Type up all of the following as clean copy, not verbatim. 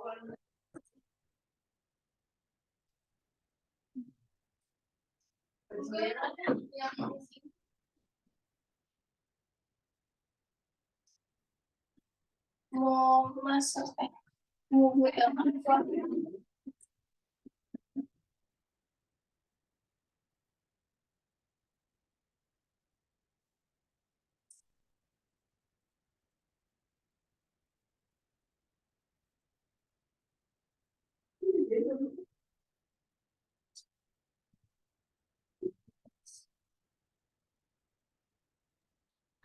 Mau masak mau gue apa?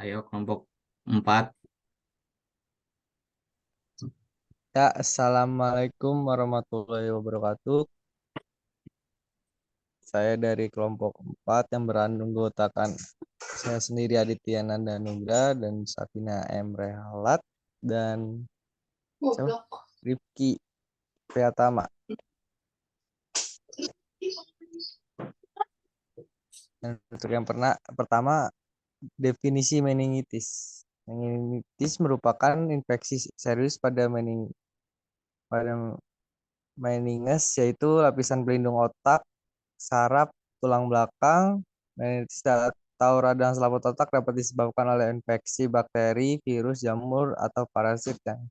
Ayo kelompok 4. Ya, Assalamualaikum warahmatullahi wabarakatuh. Saya dari kelompok 4 yang beranggotakan saya sendiri Aditya Nanda Nugra dan Safina M. Rehalat dan Rifki Priyatama. Dan untuk yang pertama, definisi meningitis. Meningitis merupakan infeksi serius pada meninges, yaitu lapisan pelindung otak, saraf, tulang belakang. Meningitis atau radang selaput otak dapat disebabkan oleh infeksi bakteri, virus, jamur, atau parasit yang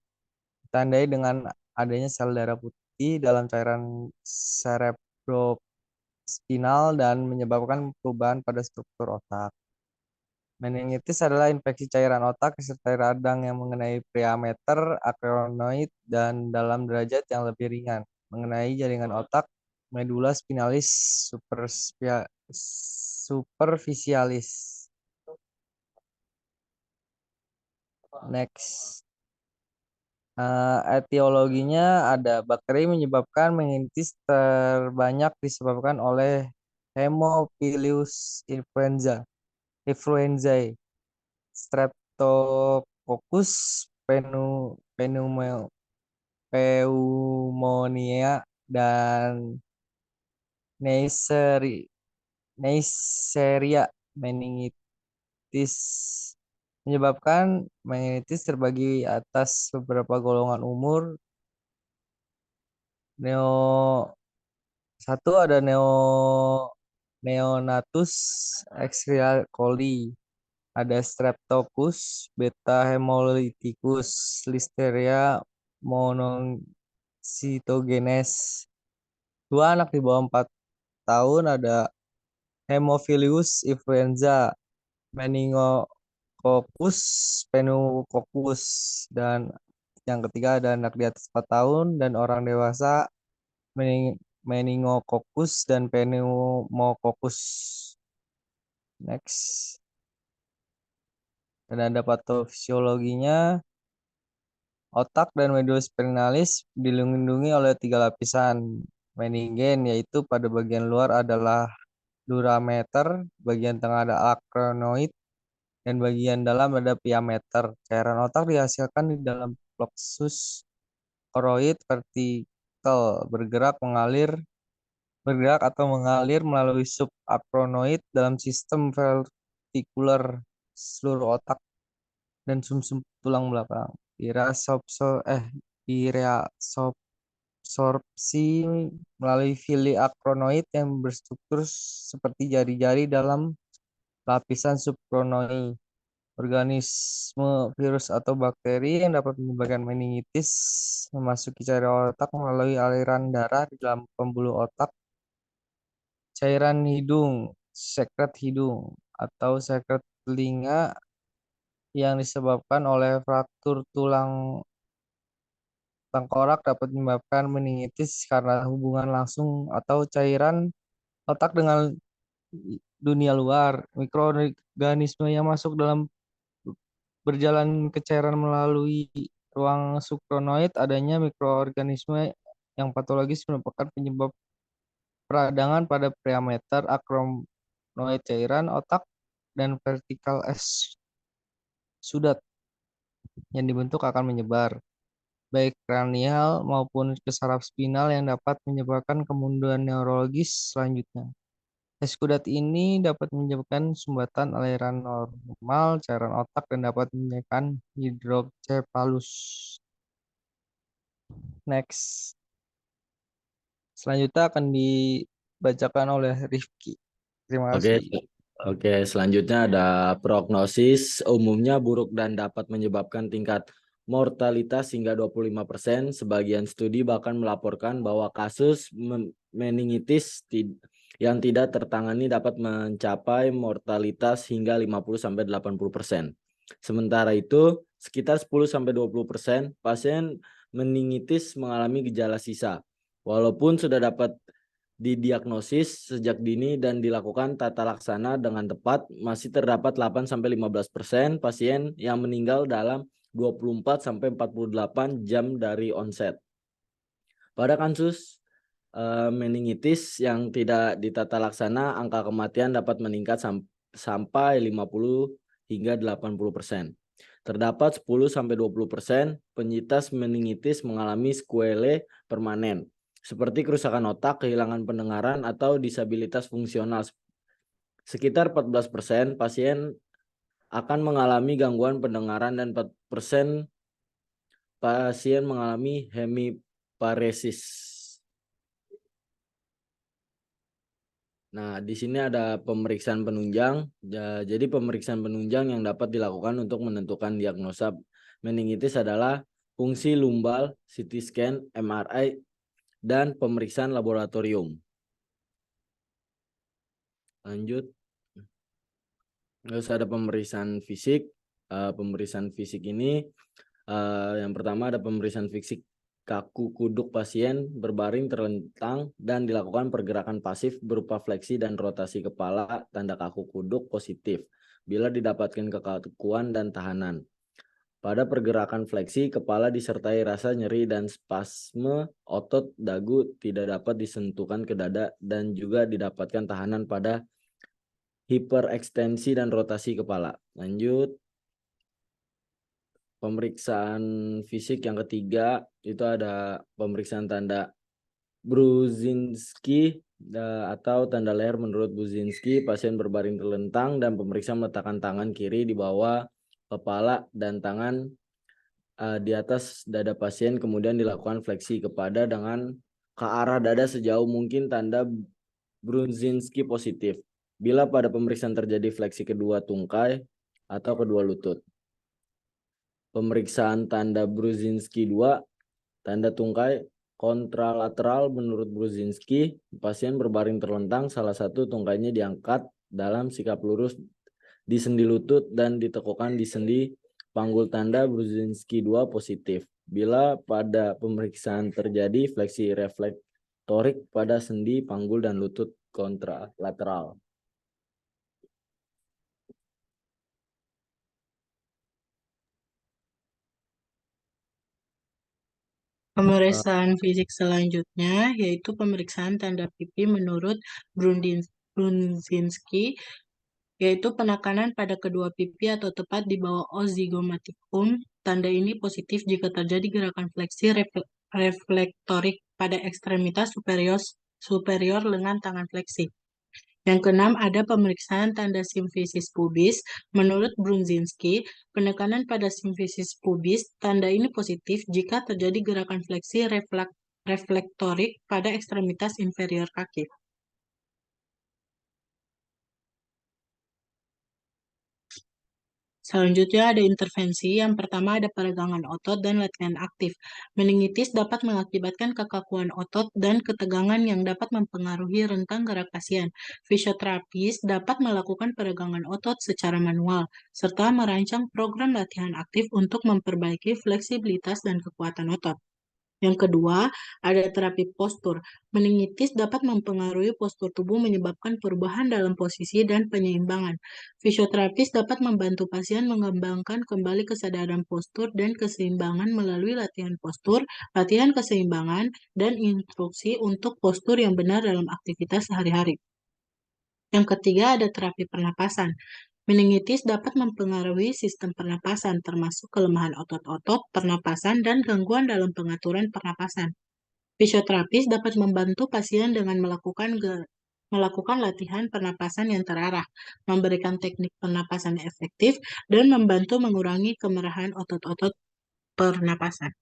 ditandai dengan adanya sel darah putih dalam cairan cerebrospinal dan menyebabkan perubahan pada struktur otak. Meningitis adalah infeksi cairan otak disertai radang yang mengenai periameter akrenoid dan dalam derajat yang lebih ringan mengenai jaringan otak medula spinalis superficialis. Next. Etiologinya ada bakteri menyebabkan meningitis terbanyak disebabkan oleh Haemophilus influenzae, Streptococcus pneumonia, dan Neisseria meningitis. Menyebabkan meningitis terbagi atas beberapa golongan umur. Satu ada Neonatus Escherichia coli, ada Streptococcus beta hemolyticus, Listeria monocytogenes. Dua anak di bawah 4 tahun ada Haemophilus influenza, Meningococcus pneumococcus, dan yang ketiga ada anak di atas 4 tahun dan orang dewasa Meningococcus dan Pneumococcus. Next. Dan ada patofisiologinya. Otak dan medula spinalis dilindungi oleh 3 lapisan meningen, yaitu pada bagian luar adalah durameter, bagian tengah ada akrenoid, dan bagian dalam ada piameter. Cairan otak dihasilkan di dalam plexus koroid vertikal, bergerak atau mengalir melalui subakrenoid dalam sistem vertikular seluruh otak dan sumsum tulang belakang. Direabsorpsi melalui villi akronoid yang berstruktur seperti jari-jari dalam lapisan subkronoid. Organisme, virus, atau bakteri yang dapat menyebabkan meningitis memasuki cairan otak melalui aliran darah di dalam pembuluh otak, cairan hidung, sekret hidung, atau sekret telinga yang disebabkan oleh fraktur tulang tengkorak dapat menyebabkan meningitis karena hubungan langsung atau cairan otak dengan dunia luar. Mikroorganisme yang masuk dalam berjalan ke cairan melalui ruang subkronoid. Adanya mikroorganisme yang patologis merupakan penyebab peradangan pada periameter akronoid cairan otak dan vertikal sudat yang dibentuk akan menyebar, baik kranial maupun ke saraf spinal yang dapat menyebabkan kemunduran neurologis selanjutnya. Eskudat ini dapat menyebabkan sumbatan aliran normal cairan otak dan dapat menyebabkan hidrocephalus. Next. Selanjutnya akan dibacakan oleh Rifki. Terima Oke, kasih. oke. Selanjutnya ada prognosis umumnya buruk dan dapat menyebabkan tingkat mortalitas hingga 25%. Sebagian studi bahkan melaporkan bahwa kasus meningitis yang tidak tertangani dapat mencapai mortalitas hingga 50-80%. Sementara itu, sekitar 10-20% pasien meningitis mengalami gejala sisa. Walaupun sudah dapat didiagnosis sejak dini dan dilakukan tata laksana dengan tepat, masih terdapat 8-15% pasien yang meninggal dalam 24-48 jam dari onset. Pada kasus meningitis yang tidak ditata laksana, angka kematian dapat meningkat sampai 50 hingga 80%. Terdapat 10-20% penyintas meningitis mengalami sequelae permanen, seperti kerusakan otak, kehilangan pendengaran, atau disabilitas fungsional. Sekitar 14% pasien akan mengalami gangguan pendengaran dan 4% pasien mengalami hemiparesis. Nah, di sini ada pemeriksaan penunjang. Jadi pemeriksaan penunjang yang dapat dilakukan untuk menentukan diagnosa meningitis adalah fungsi lumbal, CT scan, MRI, dan pemeriksaan laboratorium. Lanjut. Terus ada pemeriksaan fisik. Pemeriksaan fisik ini yang pertama ada pemeriksaan fisik kaku kuduk pasien berbaring terlentang dan dilakukan pergerakan pasif berupa fleksi dan rotasi kepala, tanda kaku kuduk positif bila didapatkan kekakuan dan tahanan. Pada pergerakan fleksi, kepala disertai rasa nyeri dan spasme otot dagu tidak dapat disentuhkan ke dada dan juga didapatkan tahanan pada hiperekstensi dan rotasi kepala. Lanjut. Pemeriksaan fisik yang ketiga itu ada pemeriksaan tanda Brudzinski atau tanda leher menurut Brudzinski. Pasien berbaring terlentang dan pemeriksa meletakkan tangan kiri di bawah kepala dan tangan di atas dada pasien, kemudian dilakukan fleksi kepada dengan ke arah dada sejauh mungkin, tanda Brudzinski positif. Bila pada pemeriksaan terjadi fleksi kedua tungkai atau kedua lutut. Pemeriksaan tanda Brudzinski 2, tanda tungkai kontralateral menurut Brudzinski, pasien berbaring terlentang, salah satu tungkainya diangkat dalam sikap lurus di sendi lutut dan ditekukan di sendi panggul, tanda Brudzinski 2 positif. Bila pada pemeriksaan terjadi fleksi reflektorik pada sendi panggul dan lutut kontralateral. Pemeriksaan fisik selanjutnya yaitu pemeriksaan tanda pipi menurut Brudzinski, yaitu penekanan pada kedua pipi atau tepat di bawah os zygomatikum. Tanda ini positif jika terjadi gerakan fleksi reflektorik pada ekstremitas superior lengan tangan fleksi. Yang keenam, ada pemeriksaan tanda simfisis pubis. Menurut Brudzinski, penekanan pada simfisis pubis, tanda ini positif jika terjadi gerakan fleksi reflektorik pada ekstremitas inferior kaki. Selanjutnya ada intervensi. Yang pertama ada peregangan otot dan latihan aktif. Meningitis dapat mengakibatkan kekakuan otot dan ketegangan yang dapat mempengaruhi rentang gerak pasien. Fisioterapis dapat melakukan peregangan otot secara manual, serta merancang program latihan aktif untuk memperbaiki fleksibilitas dan kekuatan otot. Yang kedua, ada terapi postur. Meningitis dapat mempengaruhi postur tubuh menyebabkan perubahan dalam posisi dan penyeimbangan. Fisioterapis dapat membantu pasien mengembangkan kembali kesadaran postur dan keseimbangan melalui latihan postur, latihan keseimbangan, dan instruksi untuk postur yang benar dalam aktivitas sehari-hari. Yang ketiga, ada terapi pernapasan. Meningitis dapat mempengaruhi sistem pernapasan, termasuk kelemahan otot-otot pernapasan dan gangguan dalam pengaturan pernapasan. Fisioterapis dapat membantu pasien dengan melakukan latihan pernapasan yang terarah, memberikan teknik pernapasan efektif, dan membantu mengurangi kemerahan otot-otot pernapasan.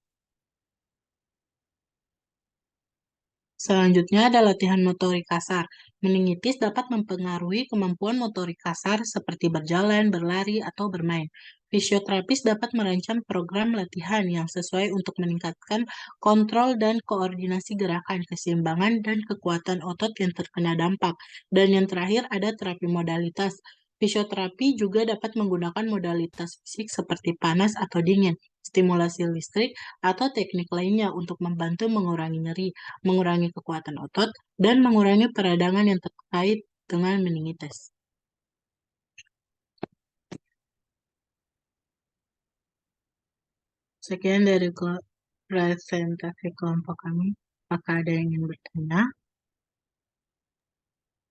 Selanjutnya ada latihan motorik kasar. Meningitis dapat mempengaruhi kemampuan motorik kasar seperti berjalan, berlari, atau bermain. Fisioterapis dapat merancang program latihan yang sesuai untuk meningkatkan kontrol dan koordinasi gerakan, keseimbangan, dan kekuatan otot yang terkena dampak. Dan yang terakhir ada terapi modalitas. Fisioterapi juga dapat menggunakan modalitas fisik seperti panas atau dingin, stimulasi listrik, atau teknik lainnya untuk membantu mengurangi nyeri, mengurangi kekuatan otot, dan mengurangi peradangan yang terkait dengan meningitis. Sekian dari presentasi kelompok kami. Apakah ada yang ingin bertanya?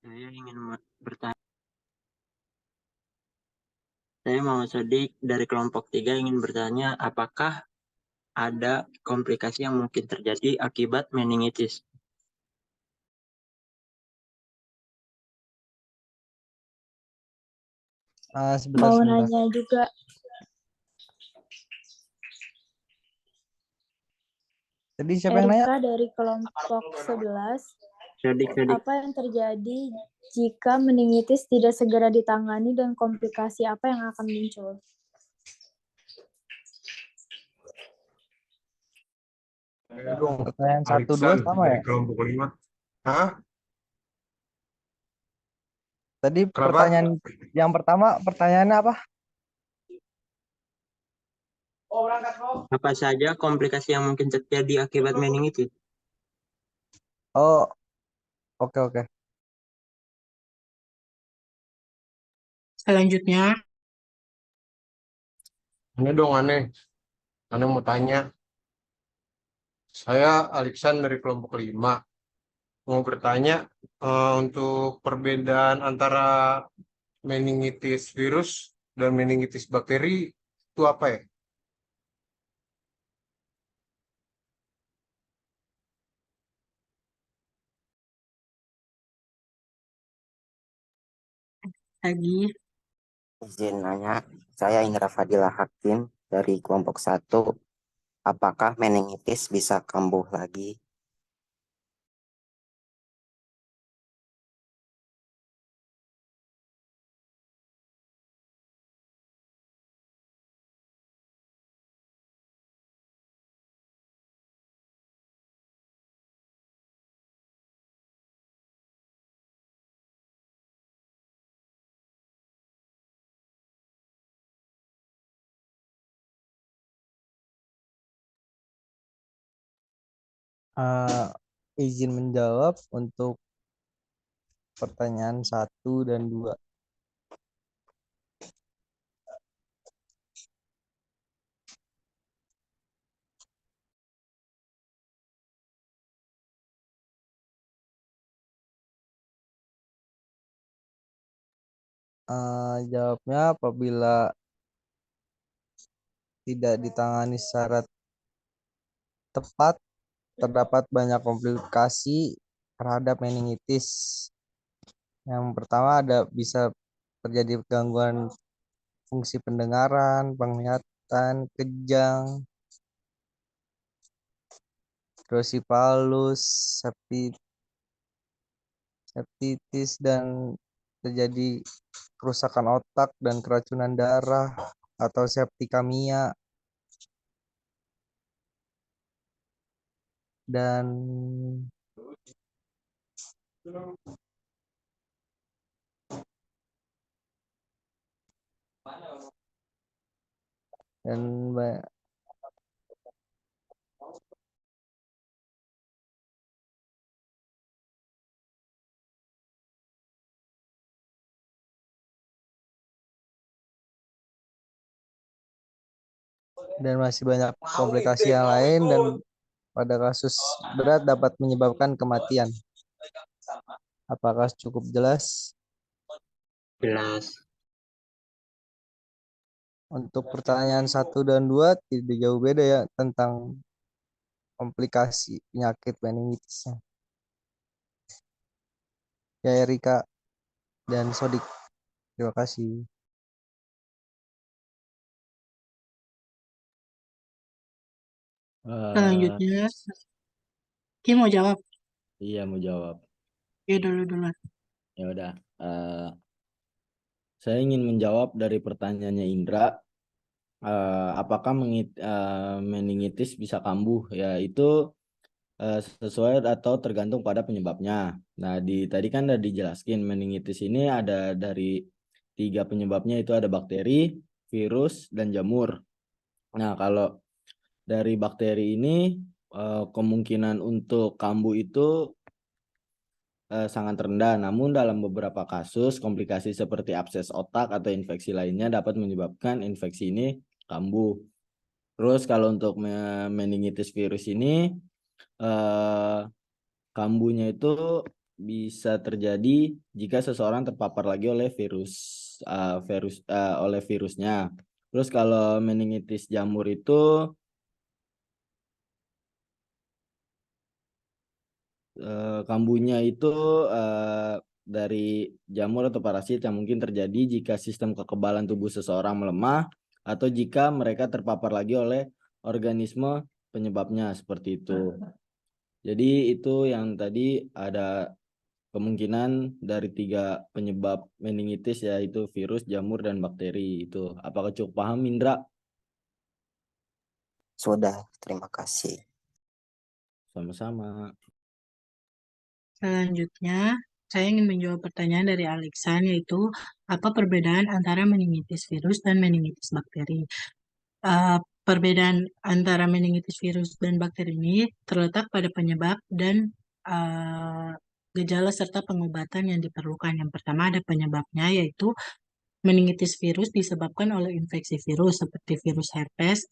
Saya ingin bertanya. Saya Muhammad Sodik dari kelompok 3 ingin bertanya, apakah ada komplikasi yang mungkin terjadi akibat meningitis? Sebentar, Mau sebentar. nanya juga, Tadi siapa yang nanya? Erika dari kelompok 11, Sodik. apa yang terjadi jika meningitis tidak segera ditangani dan komplikasi apa yang akan muncul? Pertanyaan 1, 2 Alexan sama dari ya? kelompok 5. Hah? Tadi Kenapa? pertanyaan yang pertama, pertanyaannya apa? Apa saja komplikasi yang mungkin terjadi akibat meningitis? Oh, oke, oke. Selanjutnya, Ini dong aneh. Aneh mau tanya. Saya Alexan dari kelompok 5. Mau bertanya untuk perbedaan antara meningitis virus dan meningitis bakteri itu apa ya? lagi Izin nanya, saya Indra Fadilah Hakim dari kelompok 1. Apakah meningitis bisa kambuh lagi? Izin menjawab untuk pertanyaan 1 dan 2. Jawabnya apabila tidak ditangani secara tepat, terdapat banyak komplikasi terhadap meningitis. Yang pertama bisa terjadi gangguan fungsi pendengaran, penglihatan, kejang, hidrosipalus, septitis, dan terjadi kerusakan otak dan keracunan darah atau septikamia. Dan ba- dan masih banyak komplikasi yang lain, dan pada kasus berat dapat menyebabkan kematian. Apakah cukup jelas? Jelas. Untuk pertanyaan 1 dan 2 tidak jauh beda ya tentang komplikasi penyakit meningitisnya. Ya, Erika dan Sodik. Terima kasih. selanjutnya, Kim mau jawab. Iya mau jawab. Ya dulu. Ya udah. Saya ingin menjawab dari pertanyaannya Indra. Apakah meningitis bisa kambuh? Ya itu sesuai atau tergantung pada penyebabnya. Nah, tadi kan udah dijelaskan meningitis ini ada dari 3 penyebabnya, itu ada bakteri, virus, dan jamur. Nah, kalau dari bakteri ini kemungkinan untuk kambuh itu sangat rendah. Namun dalam beberapa kasus komplikasi seperti abses otak atau infeksi lainnya dapat menyebabkan infeksi ini kambuh. Terus kalau untuk meningitis virus ini kambuhnya itu bisa terjadi jika seseorang terpapar lagi oleh oleh virusnya. Terus kalau meningitis jamur itu kambuhnya itu dari jamur atau parasit yang mungkin terjadi jika sistem kekebalan tubuh seseorang melemah atau jika mereka terpapar lagi oleh organisme penyebabnya, seperti itu. Jadi itu yang tadi ada kemungkinan dari 3 penyebab meningitis, yaitu virus, jamur, dan bakteri itu. Apakah cukup paham, Indra? Sudah, terima kasih. Sama-sama. Selanjutnya, saya ingin menjawab pertanyaan dari Alexan, yaitu apa perbedaan antara meningitis virus dan meningitis bakteri? Perbedaan antara meningitis virus dan bakteri ini terletak pada penyebab dan gejala serta pengobatan yang diperlukan. Yang pertama ada penyebabnya, yaitu meningitis virus disebabkan oleh infeksi virus seperti virus herpes,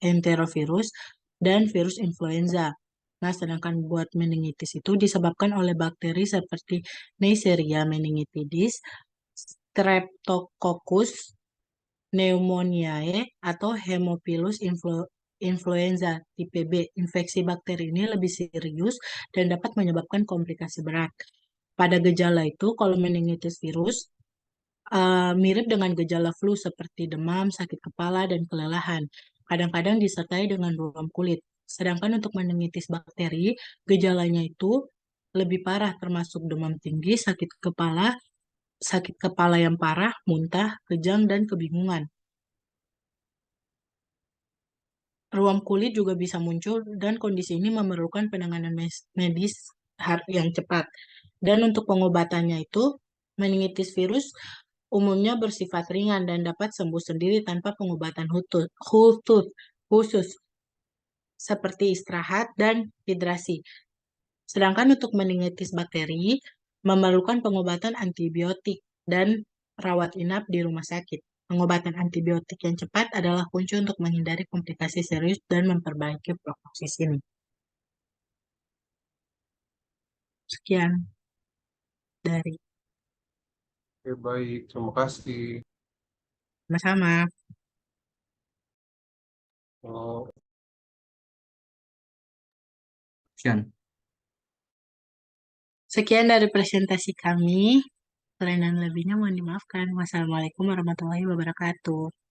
enterovirus, dan virus influenza. Nah, sedangkan buat meningitis itu disebabkan oleh bakteri seperti Neisseria meningitidis, Streptococcus pneumoniae, atau Haemophilus influenza tipe B. Infeksi bakteri ini lebih serius dan dapat menyebabkan komplikasi berat. Pada gejala itu, kalau meningitis virus, mirip dengan gejala flu seperti demam, sakit kepala, dan kelelahan. Kadang-kadang disertai dengan ruam kulit. Sedangkan untuk meningitis bakteri, gejalanya itu lebih parah, termasuk demam tinggi, sakit kepala yang parah, muntah, kejang, dan kebingungan. Ruam kulit juga bisa muncul dan kondisi ini memerlukan penanganan medis yang cepat. Dan untuk pengobatannya itu, meningitis virus umumnya bersifat ringan dan dapat sembuh sendiri tanpa pengobatan khusus seperti istirahat dan hidrasi. Sedangkan untuk meningitis bakteri memerlukan pengobatan antibiotik dan rawat inap di rumah sakit. Pengobatan antibiotik yang cepat adalah kunci untuk menghindari komplikasi serius dan memperbaiki prognosis ini. Sekian dari Oke, baik, terima kasih. sama-sama. Oh, Sekian dari presentasi kami. Kelainan lebihnya mohon dimaafkan. Wassalamualaikum warahmatullahi wabarakatuh.